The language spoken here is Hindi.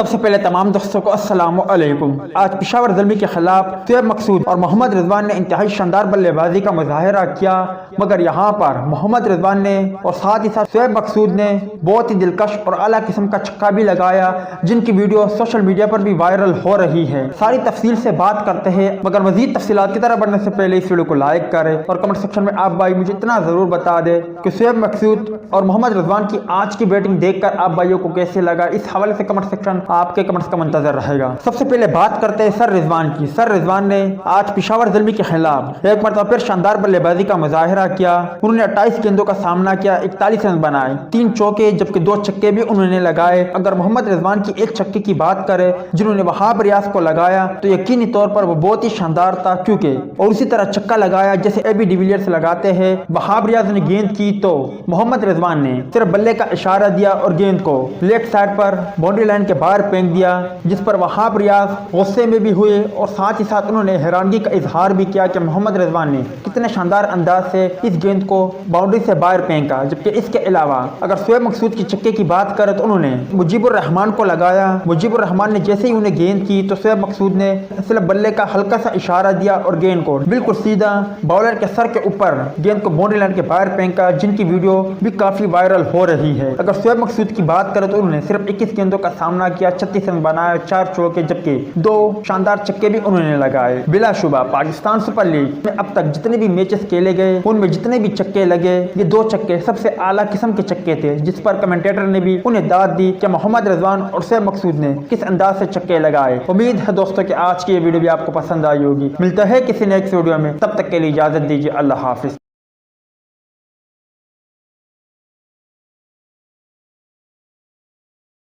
सबसे पहले तमाम दोस्तों को अस्सलाम वालेकुम। आज पेशावर ज़ल्मी के खिलाफ शोएब मकसूद और मोहम्मद रिजवान ने इंतहाई शानदार बल्लेबाजी का मुजाहरा किया, मगर यहाँ पर मोहम्मद रिजवान ने और साथ ही साथ शोएब मकसूद ने बहुत ही दिलकश और आला किस्म का छक्का भी लगाया, जिनकी वीडियो सोशल मीडिया पर भी वायरल हो रही है। सारी तफसील से बात करते हैं, मगर मजीद तफसीलात की तरफ बढ़ने से पहले इस वीडियो को लाइक करें और कमेंट सेक्शन में आप भाई मुझे इतना जरूर बता दें कि शोएब मकसूद और मोहम्मद रिजवान की आज की बैटिंग देखकर आप भाइयों को कैसे लगा। इस हवाले से कमेंट सेक्शन आपके कमेंट्स का मंतजर रहेगा। सबसे पहले बात करते हैं सर रिजवान की। सर रिजवान ने आज पेशावर ज़ल्मी के खिलाफ एक मरतबा फिर शानदार बल्लेबाजी का मुजाहरा किया। उन्होंने 28 गेंदों का सामना किया, 41 रन बनाए, 3 चौके जबकि 2 छक्के भी उन्होंने लगाए। अगर मोहम्मद रिजवान की एक छक्के की बात करें जिन्होंने वहाब रियाज को लगाया तो यकीनी तौर पर वो बहुत ही शानदार था, क्योंकि और उसी तरह छक्का लगाया जैसे एबी डिविलियर्स लगाते हैं। वहाब रियाज ने गेंद की तो मोहम्मद रिजवान ने सिर्फ बल्ले का इशारा दिया और गेंद को लेफ्ट साइड पर बाउंड्री लाइन के बाहर फेंक दिया, जिस पर वहाब रियाज गुस्से में भी हुए और साथ ही साथ उन्होंने हैरानगी का इजहार भी किया कि मोहम्मद रिजवान ने कितने शानदार अंदाज से इस गेंद को बाउंड्री से बाहर फेंका। जबकि इसके अलावा अगर शोएब मकसूद की छक्के की बात करें तो उन्होंने मुजीबुर रहमान को लगाया। मुजीबुर रहमान ने जैसे ही उन्हें गेंद की तो शोएब मकसूद ने सिर्फ बल्ले का हल्का सा इशारा दिया और गेंद को बिल्कुल सीधा बॉलर के सर के ऊपर गेंद को बाउंड्री लाइन के बाहर फेंका, जिनकी वीडियो भी काफी वायरल हो रही है। अगर शोएब मकसूद की बात करें तो उन्होंने सिर्फ 21 गेंदों का सामना किया, 36 रन बनाए, 4 चौके जबकि 2 शानदार छक्के भी उन्होंने लगाए। बिलाशुबा पाकिस्तान सुपर लीग में अब तक जितने भी मैचेस खेले गए उनमें जितने भी छक्के लगे, ये 2 छक्के सबसे आला किस्म के छक्के थे, जिस पर कमेंटेटर ने भी उन्हें दाद दी कि मोहम्मद रिजवान और शोएब मकसूद ने किस अंदाज से छक्के लगाए। उम्मीद है दोस्तों कि आज की ये वीडियो भी आपको पसंद आई होगी। मिलता है किसी नेक्स्ट वीडियो में, तब तक के लिए इजाजत दीजिए। अल्लाह हाफिज।